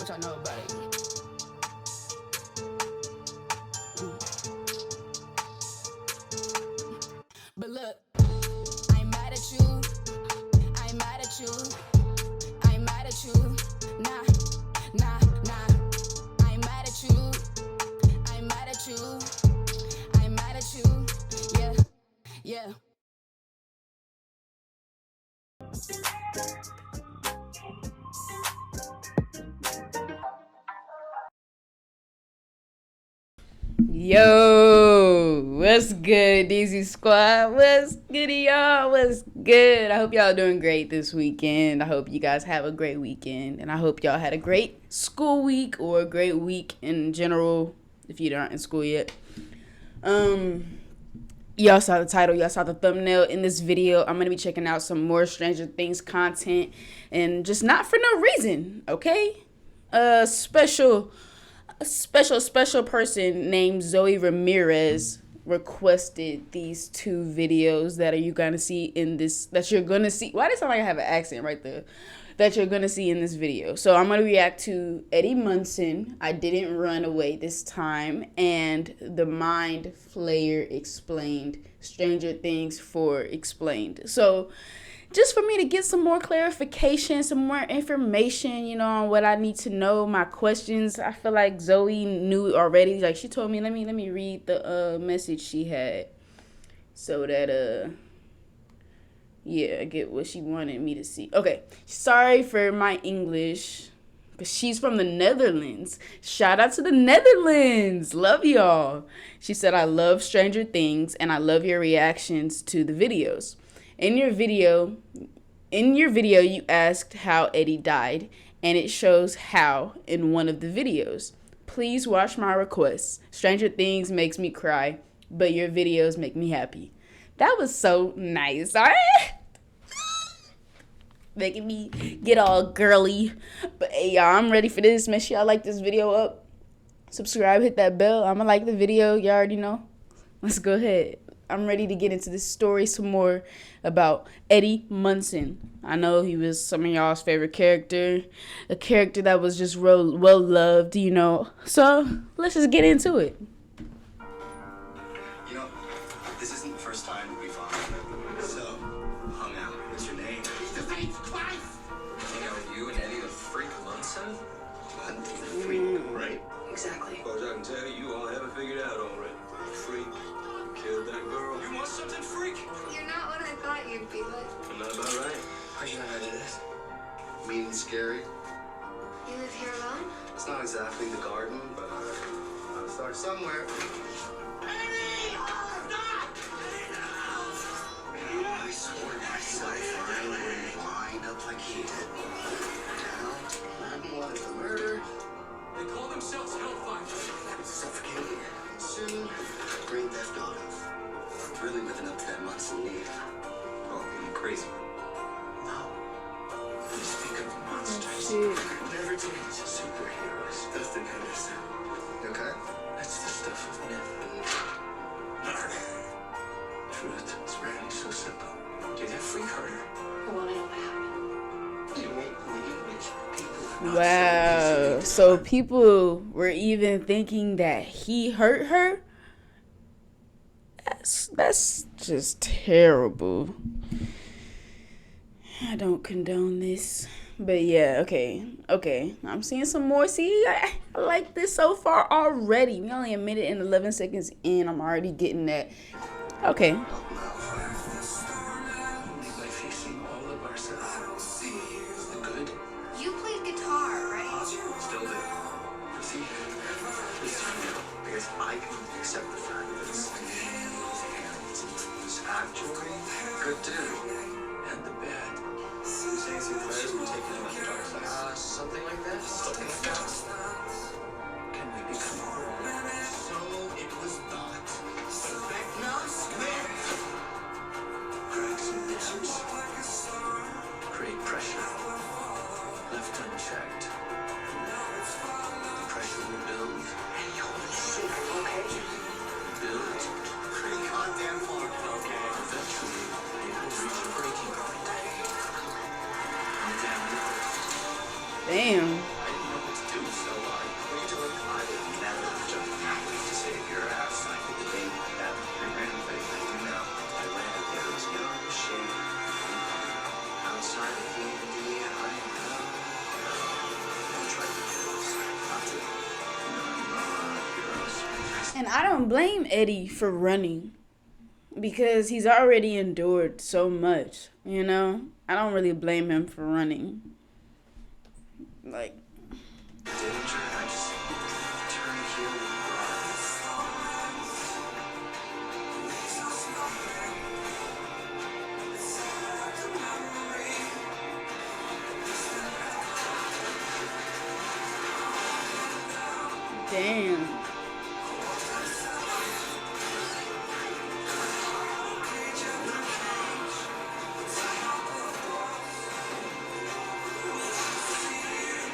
What y'all know about it? But look, I ain't mad at you. I ain't mad at you. I ain't mad at you. Nah, nah, nah. I ain't mad at you. I ain't mad at you. I ain't mad at you. Yeah, yeah. Yo, what's good, DEEZY squad? What's good, y'all? What's good? I hope y'all doing great this weekend. I hope you guys have a great weekend, and I hope y'all had a great school week or a great week in general if you aren't in school yet. Y'all saw the title, y'all saw the thumbnail. In this video, I'm gonna be checking out some more Stranger Things content, and just not for no reason, okay? A special person named Zoe Ramirez requested these two videos that you're gonna see in this. Why does it sound like I have an accent right there? That you're gonna see in this video. So I'm gonna react to Eddie Munson, I Didn't Run Away This Time, and The Mind Flayer Explained, Stranger Things 4 Explained. So just for me to get some more clarification, some more information, you know, on what I need to know, my questions. I feel like Zoe knew already. Like, she told me, let me read the message she had so that yeah, I get what she wanted me to see. Okay, sorry for my English, but she's from the Netherlands. Shout out to the Netherlands. Love y'all. She said, I love Stranger Things and I love your reactions to the videos. In your video, you asked how Eddie died, and it shows how in one of the videos. Please watch my requests. Stranger Things makes me cry, but your videos make me happy. That was so nice. All right? Making me get all girly. But hey, y'all, I'm ready for this. Make sure y'all like this video up. Subscribe, hit that bell. I'm gonna like the video. You already know. Let's go ahead. I'm ready to get into this story some more about Eddie Munson. I know he was some of y'all's favorite character. A character that was just well loved, you know. So let's just get into it. You know, this isn't the first time we've so hung out. What's your name? The face twice! Hang out with you and Eddie the freak Munson? What? The freak, right? Exactly. Well, I can tell you all have it figured out already. Freak. Killed that girl. You want something, freak? You're not what I thought you'd be like. I'm not about right. How'd you know how to do this? Mean and scary. You live here alone? It's not exactly the garden, but I'll start somewhere. Eddie! Stop! I swore to myself I wouldn't wind up like he did. Down, I'm wanted for murder. They call themselves Hellfire. Suffocating. Soon, brain theft autos. Really living up to that Munson need. Oh, you crazy. No. We speak of monsters. Shit. Never change. Superheroes. Dustin Henderson. You okay? That's the stuff of myth. Truth is rarely so simple. Did that freak hurt her? I want to know what happened. You won't believe it. People are not Wow. so easy So to people were even thinking that he hurt her? That's just terrible. I don't condone this. But yeah, okay. I'm seeing some more. See, I like this so far already. We only a minute and 11 seconds in. I'm already getting that. Okay. Only by facing all of ourselves. The good, You played guitar, right? still do. See, this is real. Because I can accept the fact that it's actually good too. And the bad. Saying Sinclair's been taken in the dark side. Something like that. Something like that. Can we become whole? So it was thought. The Vecna myth. Cracks and dams. Create pressure. Left unchecked. The pressure will build. Hey, holy shit, okay? Build. Pretty goddamn far. Okay. Eventually, it will reach a breaking point. I'm damn. Damn. I didn't know what to do. And I don't blame Eddie for running because he's already endured so much, you know? I don't really blame him for running. Like, Danger, I just turn here and damn.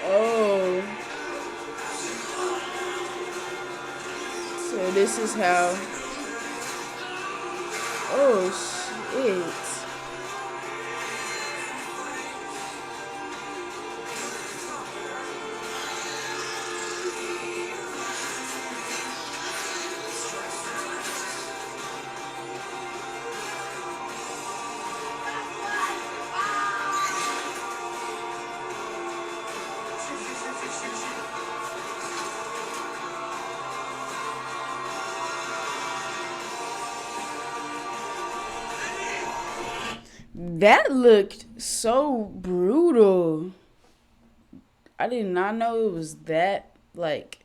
Oh. So this is how. Oh shit. That looked so brutal. I did not know it was that, like,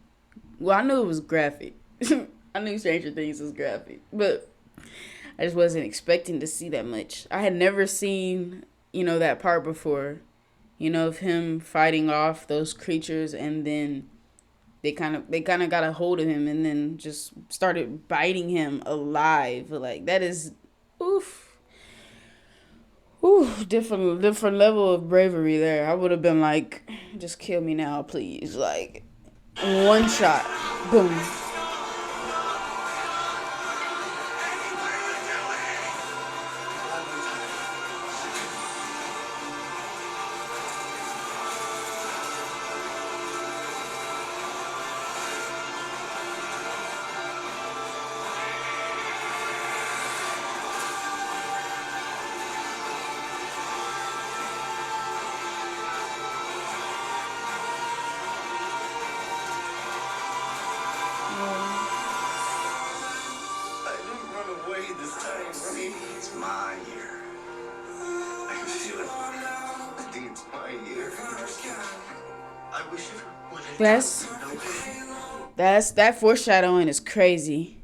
well, I knew it was graphic. I knew Stranger Things was graphic, but I just wasn't expecting to see that much. I had never seen, you know, that part before, you know, of him fighting off those creatures, and then they kind of got a hold of him and then just started biting him alive. Like, that is, oof. Ooh, different level of bravery there. I would have been like, just kill me now, please. Like, one shot. Boom. I didn't run away this time, right? it's my year. I can feel it. I think it's my year. I wish everyone had That foreshadowing is crazy.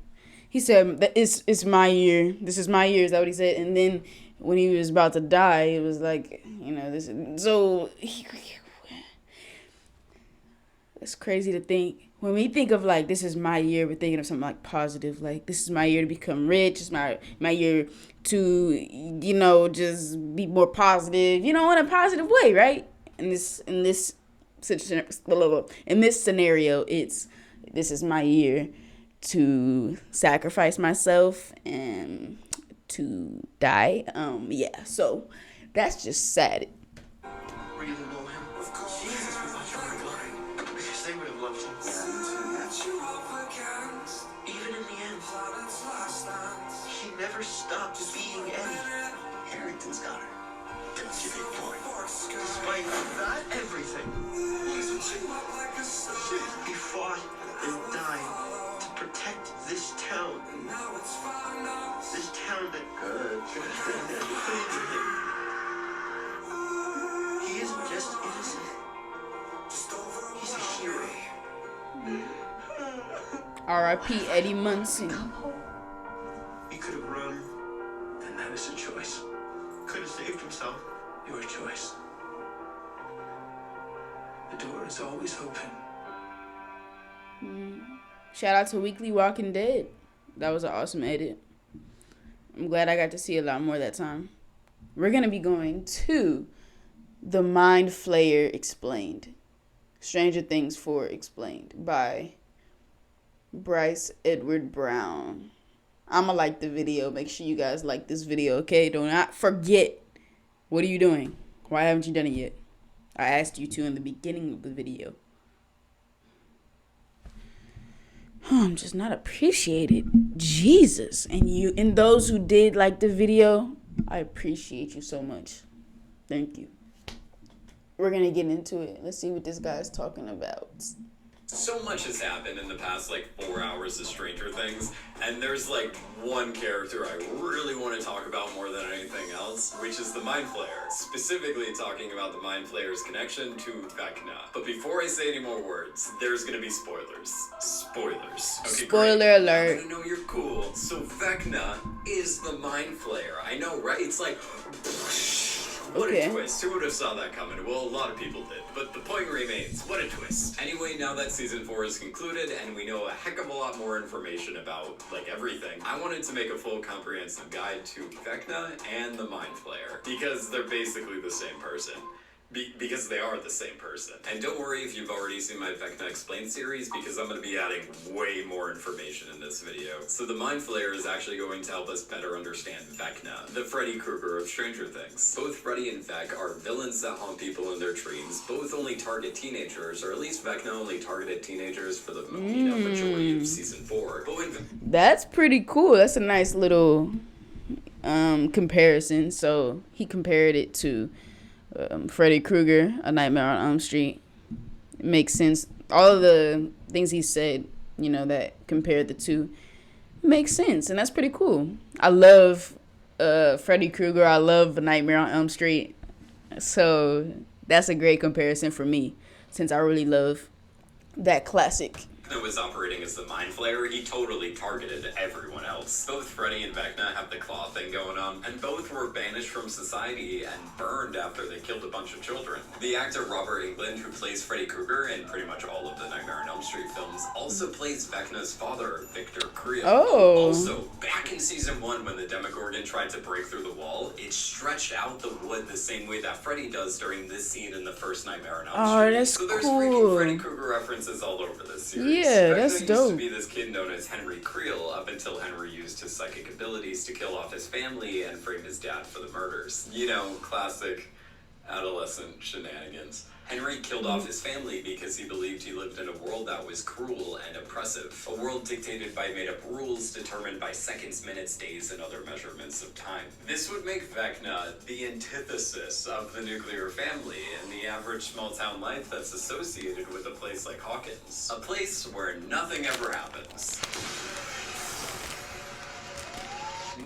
He said that it's my year. This is my year. Is that what he said? And then when he was about to die, it was like, you know, this. So it's crazy to think. When we think of like, this is my year, we're thinking of something like positive. Like, this is my year to become rich. It's my year to, you know, just be more positive. You know, in a positive way, right? In this scenario, this is my year to sacrifice myself and to die. Yeah. So that's just sad. really know him. Of course. Jesus, we thought you were blind. Because they would have loved him. Even in the end, he never stopped being Eddie. Harrington's got her. Don't you big boy. Despite that, everything. He fought and died to protect this town. This town that hated him. He isn't just innocent. He's a hero. R.I.P. Eddie Munson. He could have run. Then that is a choice. Could have saved himself. Your choice. The door is always open. Shout out to Weekly Walking Dead. That was an awesome edit. I'm glad I got to see a lot more that time. We're going to be going to The Mind Flayer Explained. Stranger Things 4 Explained by Bryce Edward Brown. I'm going to like the video. Make sure you guys like this video, okay? Do not forget. What are you doing? Why haven't you done it yet? I asked you to in the beginning of the video. I'm just not appreciated. Jesus. And those who did like the video, I appreciate you so much. Thank you. We're going to get into it. Let's see what this guy's talking about. So much has happened in the past, like, 4 hours of Stranger Things, and there's, like, one character I really want to talk about more than anything else, which is the Mind Flayer. Specifically talking about the Mind Flayer's connection to Vecna. But before I say any more words, there's gonna be spoilers. Spoilers. Okay, Spoiler great. alert. I know you're cool. So Vecna is the Mind Flayer. I know, right? It's like... What Okay. a twist. Who would have saw that coming? Well, a lot of people did. But the point remains, what a twist. Anyway, now that season 4 is concluded and we know a heck of a lot more information about, like, everything, I wanted to make a full comprehensive guide to Vecna and the Mind Flayer. Because they're basically the same person. Because they are the same person. And don't worry if you've already seen my Vecna Explained series, because I'm going to be adding way more information in this video. So the Mind Flayer is actually going to help us better understand Vecna, the Freddy Krueger of Stranger Things. Both Freddy and Vec are villains that haunt people in their dreams. Both only target teenagers, or at least Vecna only targeted teenagers for the majority of season 4. But when That's pretty cool. That's a nice little comparison. So he compared it to Freddy Krueger, A Nightmare on Elm Street. It makes sense. All of the things he said, you know, that compared the two, makes sense, and that's pretty cool. I love Freddy Krueger. I love A Nightmare on Elm Street. So that's a great comparison for me, since I really love that classic. Vecna was operating as the Mind Flayer, he totally targeted everyone else. Both Freddy and Vecna have the claw thing going on, and both were banished from society and burned after they killed a bunch of children. The actor Robert Englund, who plays Freddy Krueger in pretty much all of the Nightmare on Elm Street films, also plays Vecna's father, Victor Creel. Oh. Also, back in season 1 when the Demogorgon tried to break through the wall, it stretched out the wood the same way that Freddy does during this scene in the first Nightmare on Elm Street. Oh, that's so there's cool. freaking Freddy Krueger references all over this series. Yeah, that's Vecna dope. used to be this kid known as Henry Creel up until Henry used his psychic abilities to kill off his family and frame his dad for the murders. You know, classic adolescent shenanigans. Henry killed off his family because he believed he lived in a world that was cruel and oppressive. A world dictated by made-up rules determined by seconds, minutes, days, and other measurements of time. This would make Vecna the antithesis of the nuclear family and the average small-town life that's associated with a place like Hawkins. A place where nothing ever happens.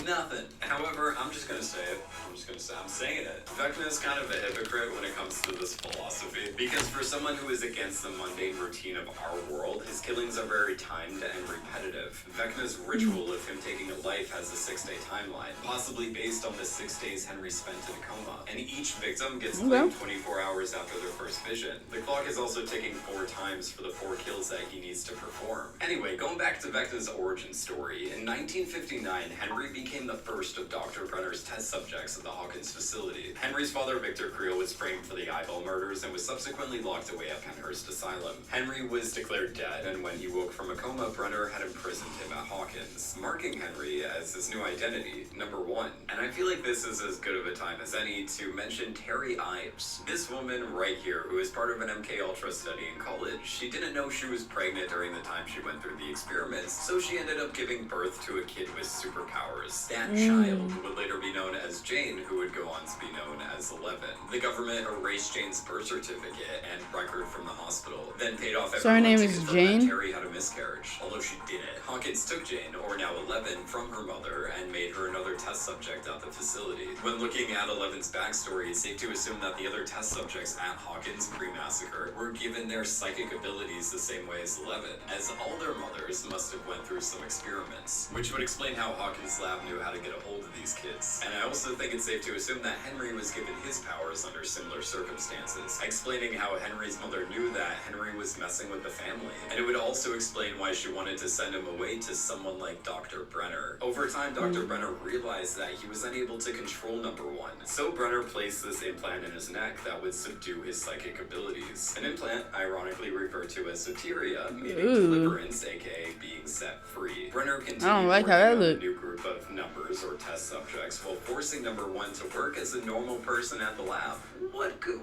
Nothing. However, I'm just gonna say it. I'm saying it. Vecna is kind of a hypocrite when it comes to this philosophy, because for someone who is against the mundane routine of our world, his killings are very timed and repetitive. Vecna's ritual of him taking a life has a 6-day timeline, possibly based on the 6 days Henry spent in a coma, and each victim gets claimed 24 hours after their first vision. The clock is also ticking 4 times for the 4 kills that he needs to perform. Anyway, going back to Vecna's origin story, in 1959, Henry became the first of Dr. Brenner's test subjects at the Hawkins facility. Henry's father, Victor Creel, was framed for the eyeball murders and was subsequently locked away at Penhurst Asylum. Henry was declared dead, and when he woke from a coma, Brenner had imprisoned him at Hawkins, marking Henry as his new identity, number 1. And I feel like this is as good of a time as any to mention Terry Ives. This woman right here, who is part of an MK Ultra study in college, she didn't know she was pregnant during the time she went through the experiments, so she ended up giving birth to a kid with superpowers. That child would later be known as Jane, who would go on to be known as 11. The government erased Jane's birth certificate and record from the hospital, then paid off everyone So her name to is confirm Jane? that Terry had a miscarriage, although she didn't. Hawkins took Jane, or now 11, from her mother and made her another test subject at the facility. When looking at 11's backstory, it's safe to assume that the other test subjects at Hawkins pre-massacre were given their psychic abilities the same way as 11, as all their mothers must have went through some experiments, which would explain how Hawkins' lab knew how to get a hold of these kids. And I also think it's safe to assume that Henry was given his powers under similar circumstances, explaining how Henry's mother knew that Henry was messing with the family. And it would also explain why she wanted to send him away to someone like Dr. Brenner. Over time, Dr. Brenner realized that he was unable to control number 1, so Brenner placed this implant in his neck that would subdue his psychic abilities. An implant, ironically referred to as soteria, meaning deliverance, aka being set free. Brenner continued I don't like how working that on a look. new group of numbers or test subjects while forcing number 1 to work as a normal person at the lab. What could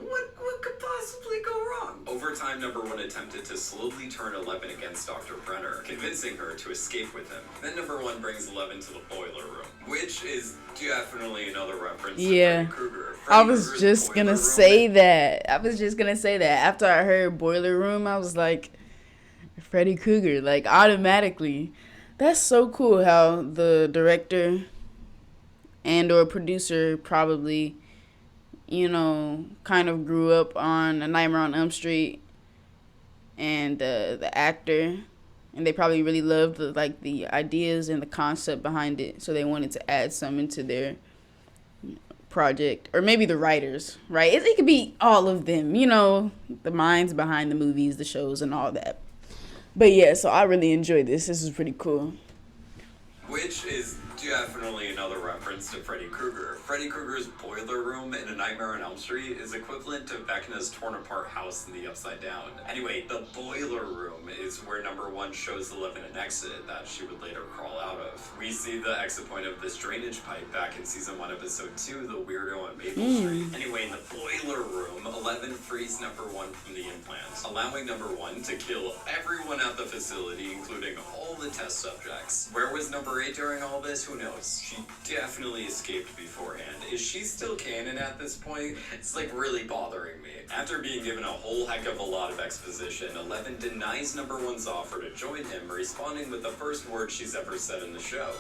possibly go wrong? Over time, number 1 attempted to slowly turn 11 against Dr. Brenner, convincing her to escape with him. Then number 1 brings 11 to the boiler room, which is definitely another reference to Freddy Krueger. I was just gonna say that. After I heard Boiler Room, I was like, Freddy Krueger, like automatically. That's so cool how the director and or producer probably, you know, kind of grew up on A Nightmare on Elm Street, and the actor, and they probably really loved the ideas and the concept behind it, so they wanted to add some into their project. Or maybe the writers, right? It could be all of them, you know, the minds behind the movies, the shows, and all that. But yeah, so I really enjoyed this. This is pretty cool. Which is definitely another reference to Freddy Krueger. Freddy Krueger's boiler room in A Nightmare on Elm Street is equivalent to Vecna's torn apart house in the Upside Down. Anyway, the boiler room is where number 1 shows Eleven an exit that she would later crawl out of. We see the exit point of this drainage pipe back in season 1, episode 2, The Weirdo on Maple Street. Anyway, in the boiler room, Eleven frees number 1 from the implant, allowing number 1 to kill everyone at the facility, including all the test subjects. Where was number 8 during all this? Who knows? She definitely escaped beforehand. Is she still canon at this point? It's like really bothering me. After being given a whole heck of a lot of exposition, Eleven denies number 1's offer to join him, responding with the first word she's ever said in the show.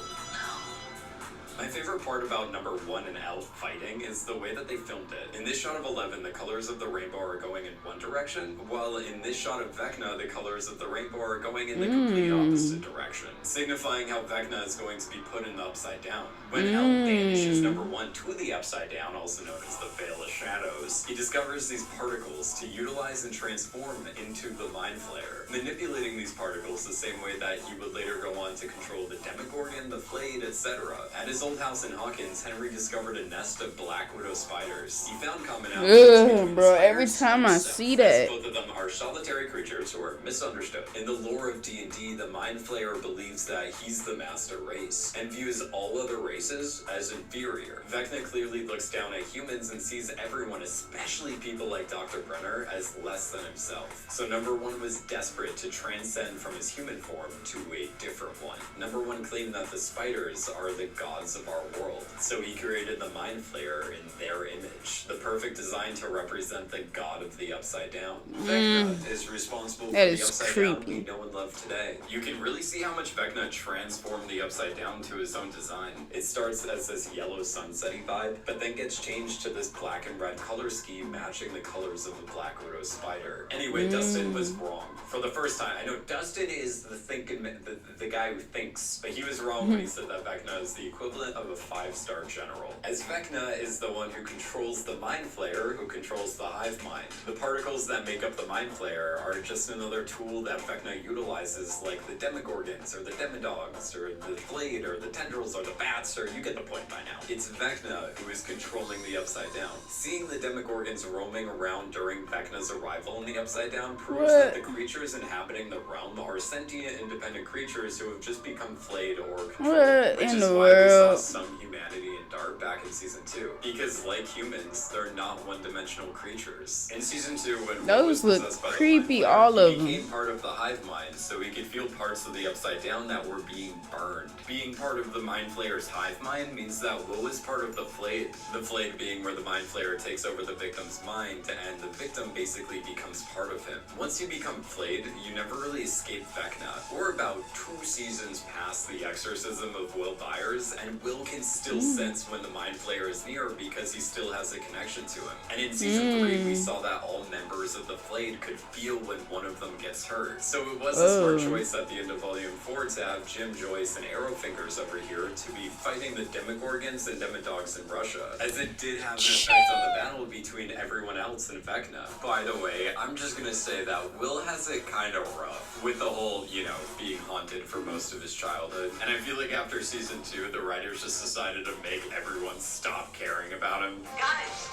My favorite part about number 1 and Elf fighting is the way that they filmed it. In this shot of Eleven, the colors of the rainbow are going in one direction, while in this shot of Vecna, the colors of the rainbow are going in the complete opposite direction, signifying how Vecna is going to be put in the Upside Down. When Elf banishes number 1 to the Upside Down, also known as the Veil of Shadows, he discovers these particles to utilize and transform into the Mind Flayer, manipulating these particles the same way that he would later go on to control the Demogorgon, the Flayed, etc. At his old house in Hawkins, Henry discovered a nest of black widow spiders. He found commonalities between bro, the every spiders time I and see insects, that. both of them are solitary creatures who are misunderstood. In the lore of D&D, the Mind Flayer believes that he's the master race and views all other races as inferior. Vecna clearly looks down at humans and sees everyone, especially people like Dr. Brenner, as less than himself. So number 1 was desperate to transcend from his human form to a different one. Number 1 claimed that the spiders are the gods of our world, so he created the Mind Flayer in their image, the perfect design to represent the god of the Upside Down. Vecna is responsible for the Upside Down we know and love today. You can really see how much Vecna transformed the Upside Down to his own design. It starts as this yellow sunsetty vibe, but then gets changed to this black and red color scheme matching the colors of the Black Widow spider. Anyway, Dustin was wrong. For the first time, I know Dustin is the guy who thinks, but he was wrong when he said that Vecna is the equivalent of a 5-star general, as Vecna is the one who controls the Mind Flayer, who controls the hive mind. The particles that make up the Mind Flayer are just another tool that Vecna utilizes, like the Demogorgons, or the Demodogs, or the Flayed, or the Tendrils, or the Bats, or you get the point by now. It's Vecna who is controlling the Upside Down. Seeing the Demogorgons roaming around during Vecna's arrival in the Upside Down proves that the creatures inhabiting the realm are sentient, independent creatures who have just become flayed or controlled, which is why we saw some humanity in Dart back in season 2. Because like humans, they're not one-dimensional creatures. In season 2, when those was look possessed by the creepy, Mind Flayer, all of he them. became part of the hive mind, so he could feel parts of the Upside Down that were being burned. Being part of the Mind Flayer's hive mind means that Will is part of the Flayed. The Flayed being where the Mind Flayer takes over the victim's mind, and the victim basically becomes part of him. Once you become Flayed, you never really escape Vecna. We're about 2 seasons past the exorcism of Will Byers, and Will can still sense when the Mind Flayer is near because he still has a connection to him. And in season 3, we saw that all members of the Flayed could feel when one of them gets hurt. So it was a smart choice at the end of Volume 4 to have Jim Joyce and Arrowfingers over here to be fighting the Demogorgons and Demodogs in Russia, as it did have an effect on the battle between everyone else in Vecna. By the way, I'm just gonna say that Will has it kind of rough with the whole, you know, being haunted for most of his childhood. And I feel like after season 2, the writers just decided to make everyone stop caring about him. Guys,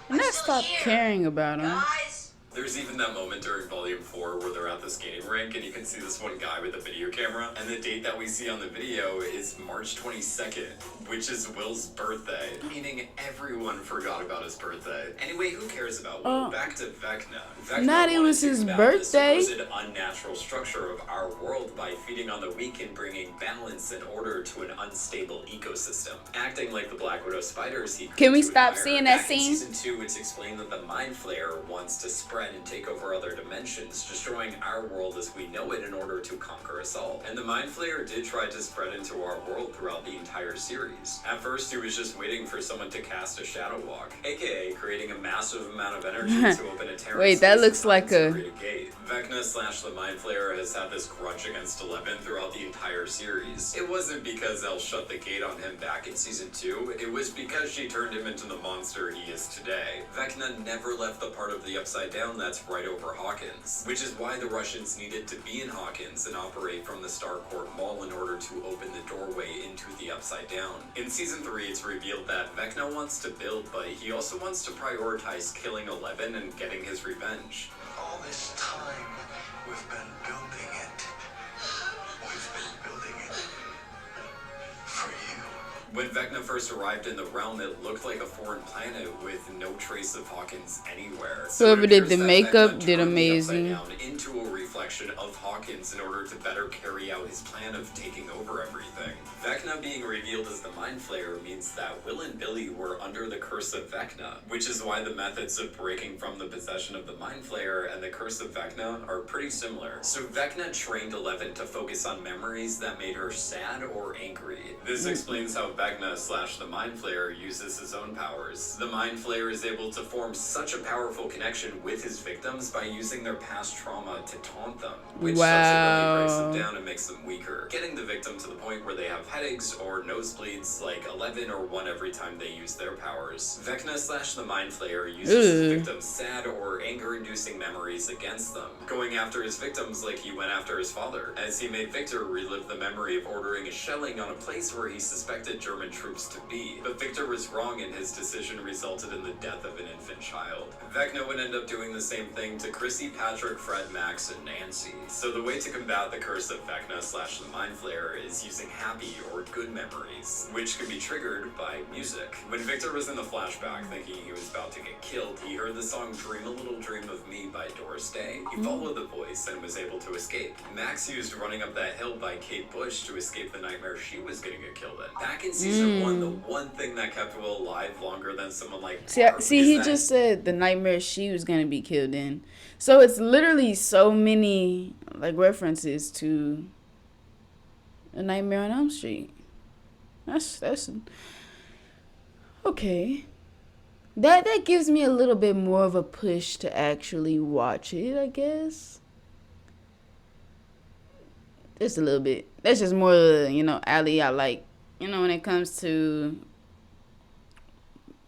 Not stop caring about him. guys. There's even that moment during Volume 4 where they're at the skating rink and you can see this one guy with a video camera, and the date that we see on the video is March 22nd, which is Will's birthday, meaning everyone forgot about his birthday. Anyway, who cares about Will? Back to Vecna. Vecna Not it wanted was to his combat birthday. the supposed unnatural structure of our world by feeding on the weak and bringing balance and order to an unstable ecosystem. Acting like the Black Widow spiders, he Can we grew to stop admire. seeing that Back in scene? season 2, it's explained that the Mind Flayer wants to spread spread and take over other dimensions, destroying our world as we know it in order to conquer us all. And the Mind Flayer did try to spread into our world throughout the entire series. At first, he was just waiting for someone to cast a Shadow Walk, aka creating a massive amount of energy to open a terrace. Wait, that looks like a gate. Vecna / the Mind Flayer has had this grudge against 11 throughout the entire series. It wasn't because Elle shut the gate on him back in season 2, it was because she turned him into the monster he is today. Vecna never left the part of the Upside Down that's right over Hawkins, which is why the Russians needed to be in Hawkins and operate from the Starcourt Mall in order to open the doorway into the Upside Down. In season 3, it's revealed that Vecna wants to build, but he also wants to prioritize killing 11 and getting his revenge. All this time, we've been building it. We've been building it for you. When Vecna first arrived in the realm, it looked like a foreign planet with no trace of Hawkins anywhere. Whoever did the it appears that makeup Vecna did turned the amazing. Upside Down into a reflection of Hawkins in order to better carry out his plan of taking over everything. Vecna being revealed as the Mind Flayer means that Will and Billy were under the curse of Vecna, which is why the methods of breaking from the possession of the Mind Flayer and the curse of Vecna are pretty similar. So Vecna trained 11 to focus on memories that made her sad or angry. This explains how Vecna / the Mind Flayer uses his own powers. The Mind Flayer is able to form such a powerful connection with his victims by using their past trauma to taunt them, which subsequently breaks them down and makes them weaker, getting the victim to the point where they have headaches or nosebleeds like 11 or 1 every time they use their powers. Vecna / the Mind Flayer uses his victims' sad or anger-inducing memories against them, going after his victims like he went after his father, as he made Victor relive the memory of ordering a shelling on a place where he suspected German troops to be, but Victor was wrong and his decision resulted in the death of an infant child. Vecna would end up doing the same thing to Chrissy, Patrick, Fred, Max, and Nancy. So the way to combat the curse of Vecna / the Mind Flayer is using happy or good memories, which can be triggered by music. When Victor was in the flashback thinking he was about to get killed, he heard the song Dream a Little Dream of Me by Doris Day. He followed the voice and was able to escape. Max used Running Up That Hill by Kate Bush to escape the nightmare she was gonna get killed in. Back in season 1, the one thing that kept Will alive longer than someone like See, he just said the nightmare she was gonna be killed in. So it's literally so many like references to A Nightmare on Elm Street. That's okay. That gives me a little bit more of a push to actually watch it, I guess. Just a little bit. That's just more, alley I like. When it comes to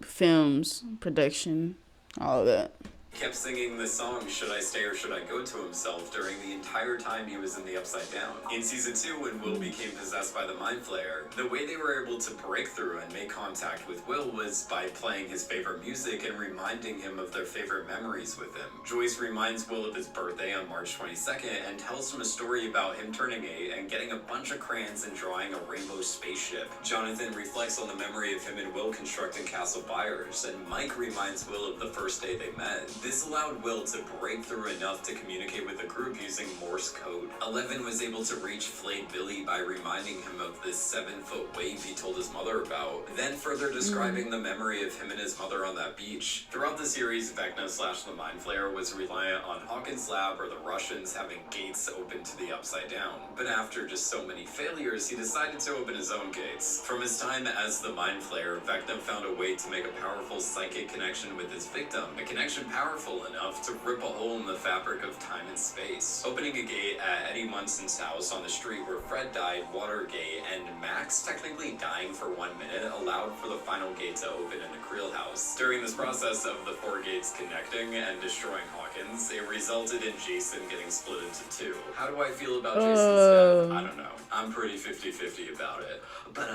films, production, all of that. Kept singing the song Should I Stay or Should I Go to himself during the entire time he was in the Upside Down. In season 2, when Will became possessed by the Mind Flayer, the way they were able to break through and make contact with Will was by playing his favorite music and reminding him of their favorite memories with him. Joyce reminds Will of his birthday on March 22nd and tells him a story about him turning 8 and getting a bunch of crayons and drawing a rainbow spaceship. Jonathan reflects on the memory of him and Will constructing Castle Byers, and Mike reminds Will of the first day they met. This allowed Will to break through enough to communicate with the group using Morse code. 11 was able to reach Flayed Billy by reminding him of this 7-foot wave he told his mother about, then further describing the memory of him and his mother on that beach. Throughout the series, Vecna / the Mind Flayer was reliant on Hawkins' lab or the Russians having gates open to the Upside Down, but after just so many failures, he decided to open his own gates. From his time as the Mind Flayer, Vecna found a way to make a powerful psychic connection with his victim, a connection powerful enough to rip a hole in the fabric of time and space. Opening a gate at Eddie Munson's house on the street where Fred died, Watergate, and Max technically dying for 1 minute allowed for the final gate to open in the Creel house. During this process of the 4 gates connecting and destroying Hawkins, it resulted in Jason getting split into 2. How do I feel about Jason's death? I don't know. I'm pretty 50-50 about it. But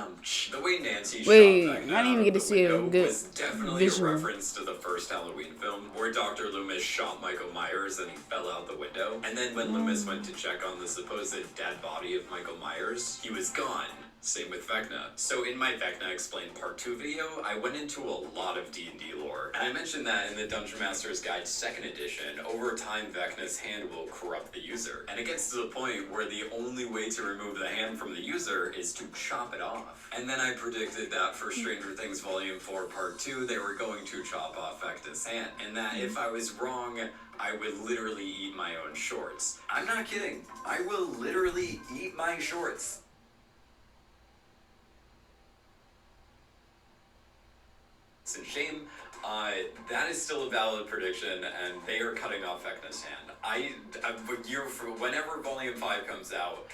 the way Nancy shot Vecna I didn't even get to see a good was definitely visual. a reference to the first Halloween film, where Dr. Loomis shot Michael Myers and he fell out the window. And then when Loomis went to check on the supposed dead body of Michael Myers, he was gone. Same with Vecna. So in my Vecna Explained Part 2 video, I went into a lot of D&D lore, and I mentioned that in the Dungeon Master's Guide 2nd edition, over time Vecna's hand will corrupt the user, and it gets to the point where the only way to remove the hand from the user is to chop it off. And then I predicted that for Stranger Things Volume 4 Part 2, they were going to chop off Vecna's hand, and that if I was wrong, I would literally eat my own shorts. I'm not kidding. I will literally eat my shorts. And shame, that is still a valid prediction, and they are cutting off Vecna's hand. Whenever Volume 5 comes out,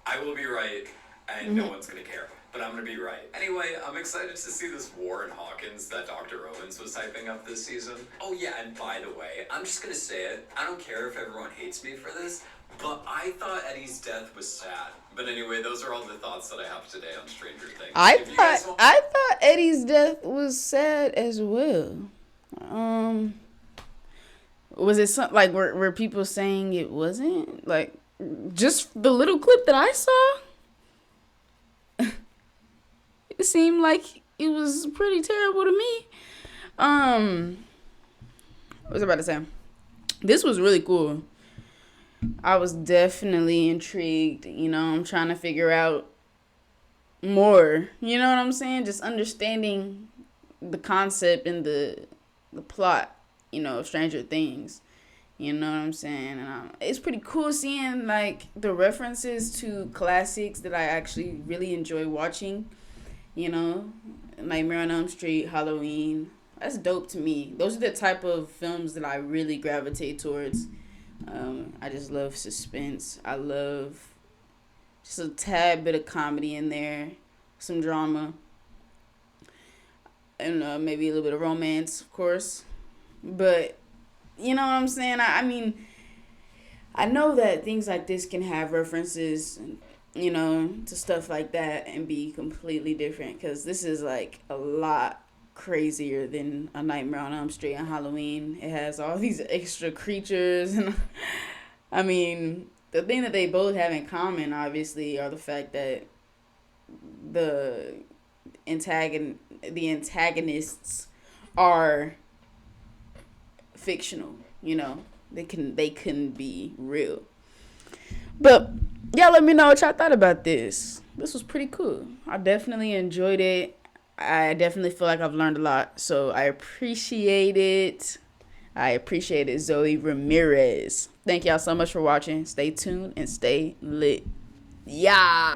I will be right, and no one's gonna care. But I'm gonna be right. Anyway, I'm excited to see this war in Hawkins that Dr. Owens was hyping up this season. Oh yeah, and by the way, I'm just gonna say it. I don't care if everyone hates me for this, but I thought Eddie's death was sad. But anyway, those are all the thoughts that I have today on Stranger Things. I thought Eddie's death was sad as well. Was it something like were people saying it wasn't? Like, just the little clip that I saw, it seemed like it was pretty terrible to me. What was I about to say? This was really cool. I was definitely intrigued. You know, I'm trying to figure out more. You know what I'm saying? Just understanding the concept and the plot, you know, of Stranger Things. You know what I'm saying? And it's pretty cool seeing, like, the references to classics that I actually really enjoy watching. You know, Nightmare on Elm Street, Halloween. That's dope to me. Those are the type of films that I really gravitate towards. I just love suspense. I love just a tad bit of comedy in there, some drama, and maybe a little bit of romance, of course. But you know what I'm saying? I mean, I know that things like this can have references, you know, to stuff like that and be completely different, because this is like a lot crazier than A Nightmare on Elm Street and Halloween. It has all these extra creatures, and I mean, the thing that they both have in common, obviously, are the fact that the antagonists are fictional. You know, they couldn't be real. But y'all let me know what y'all thought about this. This was pretty cool. I definitely enjoyed it. I definitely feel like I've learned a lot, so I appreciate it. I appreciate it, Zoe Ramirez. Thank y'all so much for watching. Stay tuned and stay lit. Yeah.